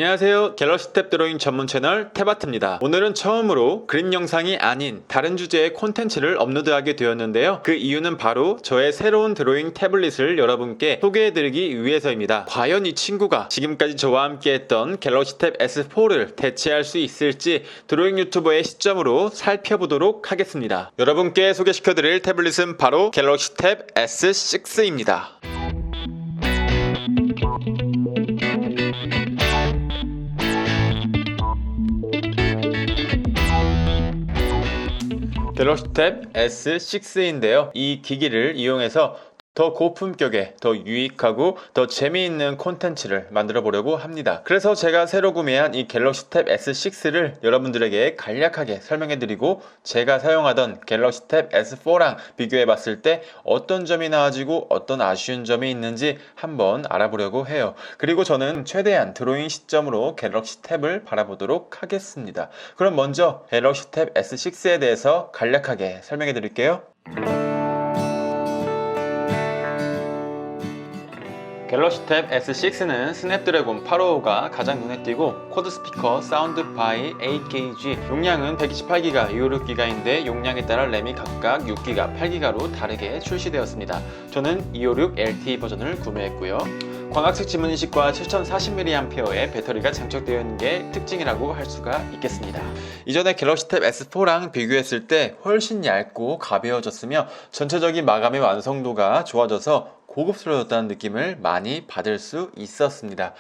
안녕하세요. 갤럭시 탭 드로잉 전문 채널 탭아트입니다. 오늘은 처음으로 그림 영상이 아닌 다른 주제의 콘텐츠를 업로드하게 되었는데요. 그 이유는 바로 저의 새로운 드로잉 태블릿을 여러분께 소개해드리기 위해서입니다. 과연 이 친구가 지금까지 저와 함께 했던 갤럭시 탭 S4를 대체할 수 있을지 드로잉 유튜버의 시점으로 살펴보도록 하겠습니다. 여러분께 소개시켜드릴 태블릿은 바로 갤럭시 탭 S6입니다. 갤럭시 탭 S6인데요. 이 기기를 이용해서 더 고품격의, 더 유익하고 더 재미있는 콘텐츠를 만들어 보려고 합니다. 그래서 제가 새로 구매한 이 갤럭시 탭 S6를 여러분들에게 간략하게 설명해 드리고 제가 사용하던 갤럭시 탭 S4랑 비교해 봤을 때 어떤 점이 나아지고 어떤 아쉬운 점이 있는지 한번 알아보려고 해요. 그리고 저는 최대한 드로잉 시점으로 갤럭시 탭을 바라보도록 하겠습니다. 그럼 먼저 갤럭시 탭 S6에 대해서 간략하게 설명해 드릴게요. 갤럭시 탭 S6는 스냅드래곤 855가 가장 눈에 띄고 쿼드 스피커 사운드 바이 AKG, 용량은 128GB, 256GB인데 용량에 따라 램이 각각 6GB, 8GB로 다르게 출시되었습니다. 저는 256 LTE 버전을 구매했고요. 광학식 지문인식과 7040mAh의 배터리가 장착되어 있는 게 특징이라고 할 수가 있겠습니다. 이전에 갤럭시 탭 S4랑 비교했을 때 훨씬 얇고 가벼워졌으며 전체적인 마감의 완성도가 좋아져서 고급스러워졌다는 느낌을 많이 받을 수 있었습니다.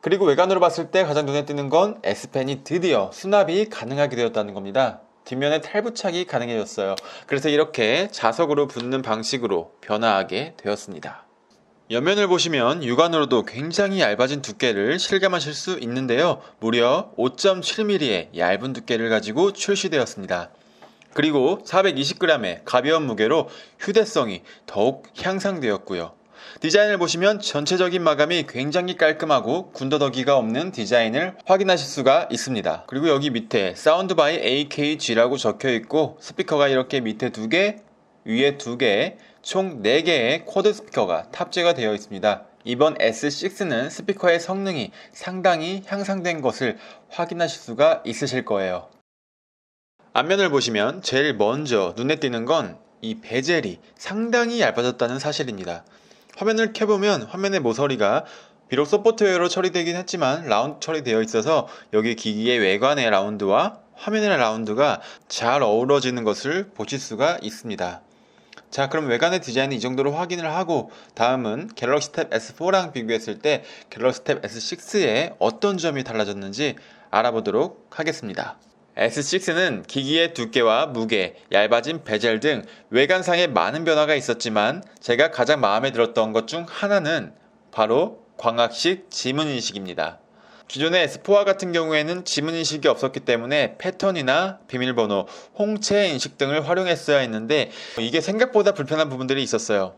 그리고 외관으로 봤을 때 가장 눈에 띄는 건 S펜이 드디어 수납이 가능하게 되었다는 겁니다. 뒷면에 탈부착이 가능해졌어요. 그래서 이렇게 자석으로 붙는 방식으로 변화하게 되었습니다. 옆면을 보시면 육안으로도 굉장히 얇아진 두께를 실감하실 수 있는데요. 무려 5.7mm의 얇은 두께를 가지고 출시되었습니다. 그리고 420g의 가벼운 무게로 휴대성이 더욱 향상되었고요. 디자인을 보시면 전체적인 마감이 굉장히 깔끔하고 군더더기가 없는 디자인을 확인하실 수가 있습니다. 그리고 여기 밑에 사운드 바이 AKG라고 적혀 있고 스피커가 이렇게 밑에 2개, 위에 2개, 총 4개의 쿼드 스피커가 탑재가 되어 있습니다. 이번 S6는 스피커의 성능이 상당히 향상된 것을 확인하실 수가 있으실 거예요. 앞면을 보시면 제일 먼저 눈에 띄는 건 이 베젤이 상당히 얇아졌다는 사실입니다. 화면을 켜보면 화면의 모서리가 비록 소프트웨어로 처리되긴 했지만 라운드 처리되어 있어서 여기 기기의 외관의 라운드와 화면의 라운드가 잘 어우러지는 것을 보실 수가 있습니다. 자, 그럼 외관의 디자인은 이 정도로 확인을 하고 다음은 갤럭시 탭 S4랑 비교했을 때 갤럭시 탭 S6에 어떤 점이 달라졌는지 알아보도록 하겠습니다. S6는 기기의 두께와 무게, 얇아진 베젤 등 외관상에 많은 변화가 있었지만 제가 가장 마음에 들었던 것 중 하나는 바로 광학식 지문인식입니다. 기존의 S4와 같은 경우에는 지문인식이 없었기 때문에 패턴이나 비밀번호, 홍채 인식 등을 활용했어야 했는데 이게 생각보다 불편한 부분들이 있었어요.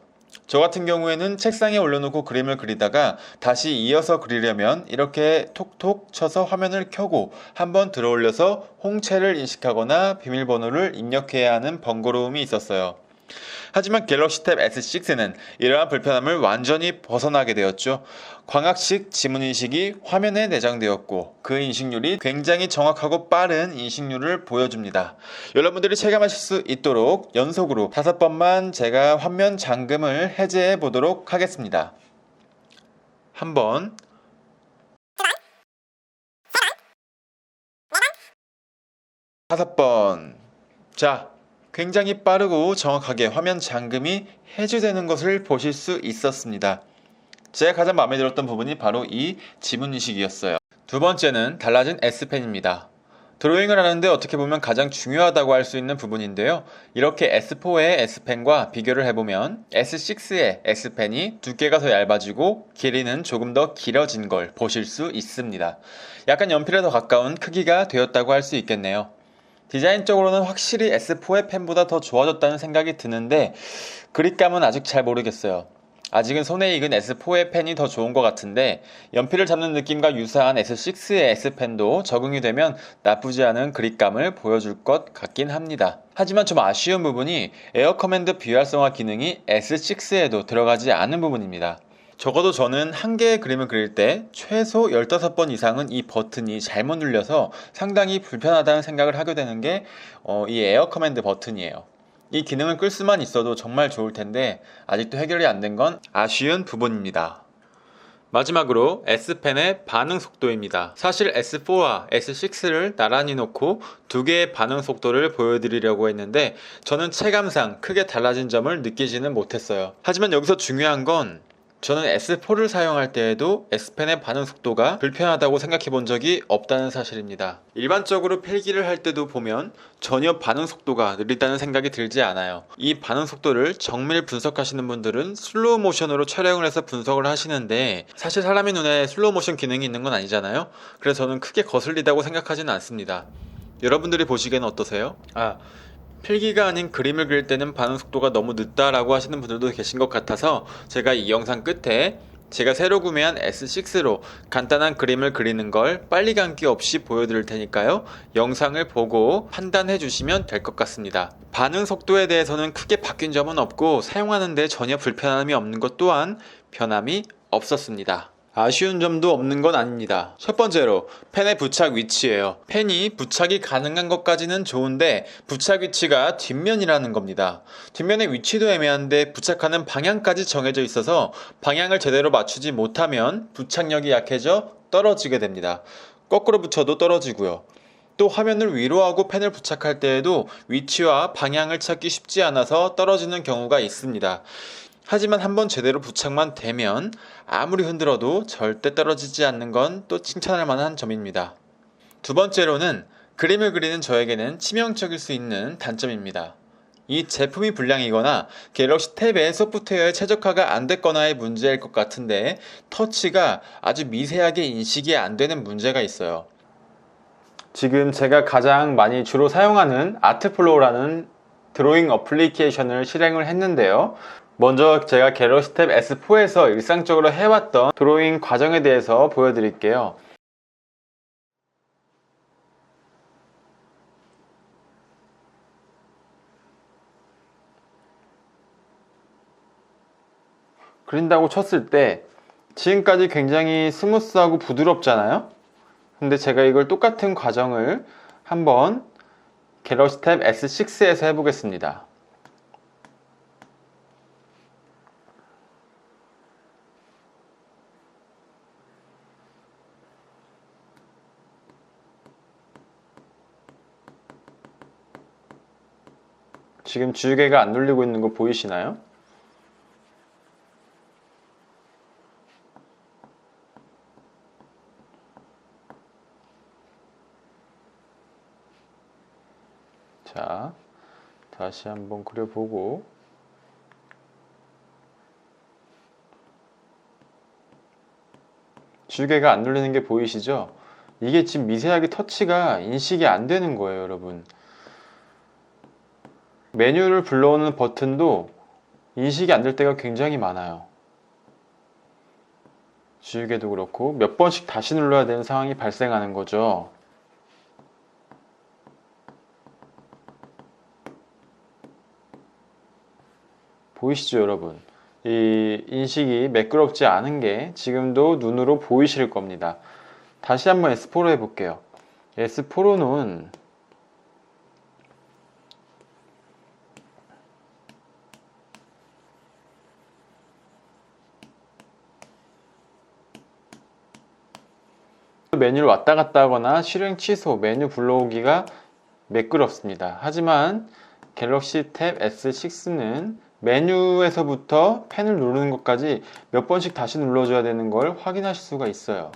저 같은 경우에는 책상에 올려놓고 그림을 그리다가 다시 이어서 그리려면 이렇게 톡톡 쳐서 화면을 켜고 한번 들어올려서 홍채를 인식하거나 비밀번호를 입력해야 하는 번거로움이 있었어요. 하지만 갤럭시 탭 S6는 이러한 불편함을 완전히 벗어나게 되었죠. 광학식 지문인식이 화면에 내장되었고 그 인식률이 굉장히 정확하고 빠른 인식률을 보여줍니다. 여러분들이 체감하실 수 있도록 연속으로 5번만 제가 화면 잠금을 해제해 보도록 하겠습니다. 한번, 다섯 번. 자, 굉장히 빠르고 정확하게 화면 잠금이 해제되는 것을 보실 수 있었습니다. 제가 가장 마음에 들었던 부분이 바로 이 지문인식이었어요. 두 번째는 달라진 S펜입니다. 드로잉을 하는데 어떻게 보면 가장 중요하다고 할 수 있는 부분인데요. 이렇게 S4의 S펜과 비교를 해보면 S6의 S펜이 두께가 더 얇아지고 길이는 조금 더 길어진 걸 보실 수 있습니다. 약간 연필에 더 가까운 크기가 되었다고 할 수 있겠네요. 디자인적으로는 확실히 S4의 펜보다 더 좋아졌다는 생각이 드는데 그립감은 아직 잘 모르겠어요. 아직은 손에 익은 S4의 펜이 더 좋은 것 같은데 연필을 잡는 느낌과 유사한 S6의 S펜도 적응이 되면 나쁘지 않은 그립감을 보여줄 것 같긴 합니다. 하지만 좀 아쉬운 부분이 에어 커맨드 비활성화 기능이 S6에도 들어가지 않은 부분입니다. 적어도 저는 한 개의 그림을 그릴 때 최소 15번 이상은 이 버튼이 잘못 눌려서 상당히 불편하다는 생각을 하게 되는 게 이 에어 커맨드 버튼이에요. 이 기능을 끌 수만 있어도 정말 좋을 텐데 아직도 해결이 안 된 건 아쉬운 부분입니다. 마지막으로 S펜의 반응 속도입니다. 사실 S4와 S6를 나란히 놓고 두 개의 반응 속도를 보여드리려고 했는데 저는 체감상 크게 달라진 점을 느끼지는 못했어요. 하지만 여기서 중요한 건 저는 S4를 사용할 때에도 S펜의 반응 속도가 불편하다고 생각해 본 적이 없다는 사실입니다. 일반적으로 필기를 할 때도 보면 전혀 반응 속도가 느리다는 생각이 들지 않아요. 이 반응 속도를 정밀 분석하시는 분들은 슬로우 모션으로 촬영을 해서 분석을 하시는데 사실 사람의 눈에 슬로우 모션 기능이 있는 건 아니잖아요. 그래서 저는 크게 거슬리다고 생각하지는 않습니다. 여러분들이 보시기에는 어떠세요? 필기가 아닌 그림을 그릴 때는 반응 속도가 너무 늦다라고 하시는 분들도 계신 것 같아서 제가 이 영상 끝에 제가 새로 구매한 S6로 간단한 그림을 그리는 걸 빨리 감기 없이 보여드릴 테니까요. 영상을 보고 판단해 주시면 될 것 같습니다. 반응 속도에 대해서는 크게 바뀐 점은 없고 사용하는데 전혀 불편함이 없는 것 또한 변함이 없었습니다. 아쉬운 점도 없는 건 아닙니다. 첫 번째로 펜의 부착 위치예요. 펜이 부착이 가능한 것까지는 좋은데 부착 위치가 뒷면이라는 겁니다. 뒷면의 위치도 애매한데 부착하는 방향까지 정해져 있어서 방향을 제대로 맞추지 못하면 부착력이 약해져 떨어지게 됩니다. 거꾸로 붙여도 떨어지고요. 또 화면을 위로 하고 펜을 부착할 때에도 위치와 방향을 찾기 쉽지 않아서 떨어지는 경우가 있습니다. 하지만 한번 제대로 부착만 되면 아무리 흔들어도 절대 떨어지지 않는 건 또 칭찬할 만한 점입니다. 두 번째로는 그림을 그리는 저에게는 치명적일 수 있는 단점입니다. 이 제품이 불량이거나 갤럭시 탭의 소프트웨어에 최적화가 안 됐거나의 문제일 것 같은데 터치가 아주 미세하게 인식이 안 되는 문제가 있어요. 지금 제가 가장 많이 주로 사용하는 아트플로우라는 드로잉 어플리케이션을 실행을 했는데요. 먼저 제가 갤럭시 탭 S4에서 일상적으로 해왔던 드로잉 과정에 대해서 보여드릴게요. 그린다고 쳤을 때 지금까지 굉장히 스무스하고 부드럽잖아요. 근데 제가 이걸 똑같은 과정을 한번 갤럭시 탭 S6에서 해보겠습니다. 지금 지우개가 안 눌리고 있는 거 보이시나요? 자, 다시 한번 그려보고 지우개가 안 눌리는 게 보이시죠? 이게 지금 미세하게 터치가 인식이 안 되는 거예요, 여러분. 메뉴를 불러오는 버튼도 인식이 안 될 때가 굉장히 많아요. 지우개도 그렇고 몇 번씩 다시 눌러야 되는 상황이 발생하는 거죠. 보이시죠, 여러분? 이 인식이 매끄럽지 않은 게 지금도 눈으로 보이실 겁니다. 다시 한번 S4로 해볼게요. S4로는 메뉴를 왔다 갔다 하거나 실행 취소, 메뉴 불러오기가 매끄럽습니다. 하지만 갤럭시 탭 S6는 메뉴에서부터 펜을 누르는 것까지 몇 번씩 다시 눌러줘야 되는 걸 확인하실 수가 있어요.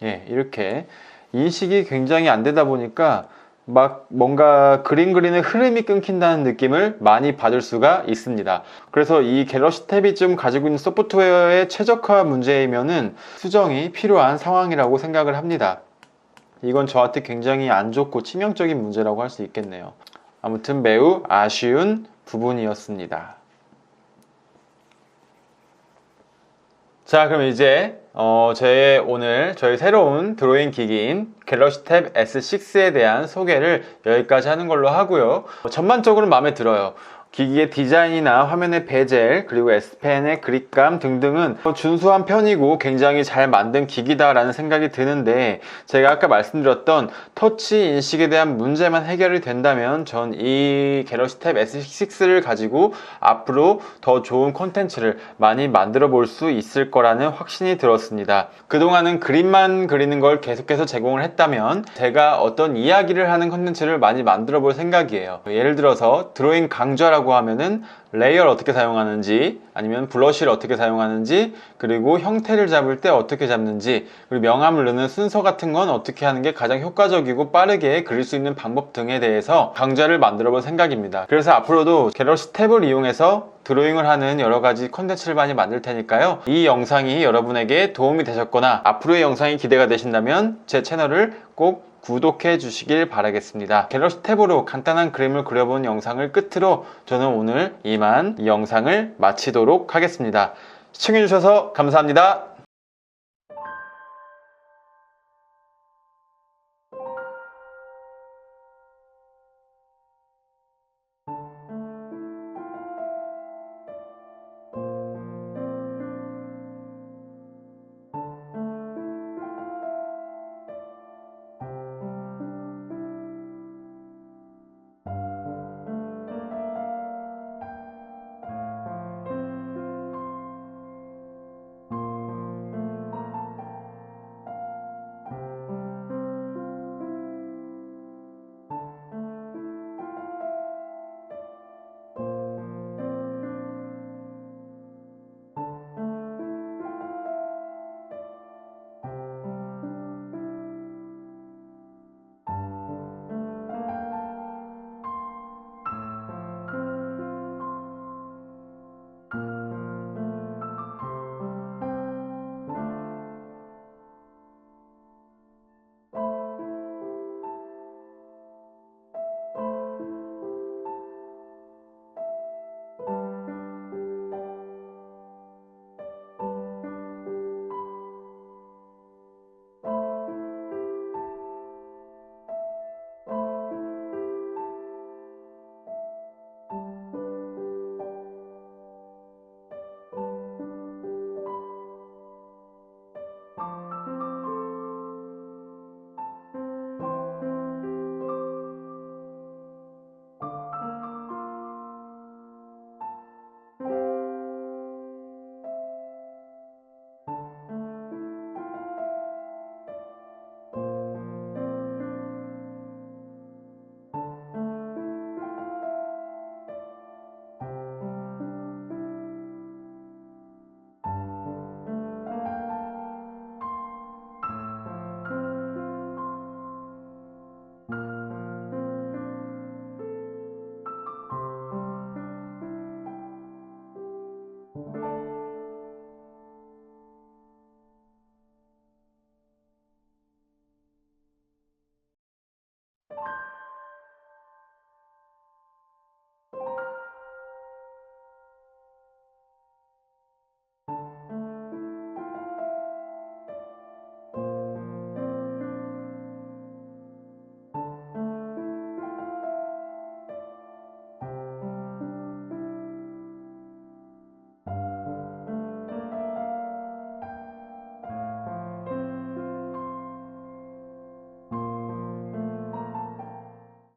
예, 이렇게 인식이 굉장히 안 되다 보니까 막 뭔가 그림 그리는 흐름이 끊긴다는 느낌을 많이 받을 수가 있습니다. 그래서 이 갤럭시 탭이 좀 가지고 있는 소프트웨어의 최적화 문제이면은 수정이 필요한 상황이라고 생각을 합니다. 이건 저한테 굉장히 안 좋고 치명적인 문제라고 할 수 있겠네요. 아무튼 매우 아쉬운 부분이었습니다. 자, 그럼 이제 저희 새로운 드로잉 기기인 갤럭시 탭 S6에 대한 소개를 여기까지 하는 걸로 하고요. 전반적으로 마음에 들어요. 기기의 디자인이나 화면의 베젤, 그리고 S펜의 그립감 등등은 준수한 편이고 굉장히 잘 만든 기기다라는 생각이 드는데, 제가 아까 말씀드렸던 터치 인식에 대한 문제만 해결이 된다면 전 이 갤럭시 탭 S6를 가지고 앞으로 더 좋은 콘텐츠를 많이 만들어 볼 수 있을 거라는 확신이 들었습니다. 그동안은 그림만 그리는 걸 계속해서 제공을 했다면 제가 어떤 이야기를 하는 콘텐츠를 많이 만들어 볼 생각이에요. 예를 들어서 드로잉 강좌라고 하면은 레이어를 어떻게 사용하는지, 아니면 블러쉬를 어떻게 사용하는지, 그리고 형태를 잡을 때 어떻게 잡는지, 그리고 명암을 넣는 순서 같은 건 어떻게 하는 게 가장 효과적이고 빠르게 그릴 수 있는 방법 등에 대해서 강좌를 만들어 볼 생각입니다. 그래서 앞으로도 갤럭시 탭을 이용해서 드로잉을 하는 여러 가지 컨텐츠를 많이 만들 테니까요. 이 영상이 여러분에게 도움이 되셨거나 앞으로의 영상이 기대가 되신다면 제 채널을 꼭 구독해 주시길 바라겠습니다. 갤럭시 탭으로 간단한 그림을 그려본 영상을 끝으로 저는 오늘 이만 이 영상을 마치도록 하겠습니다. 시청해 주셔서 감사합니다.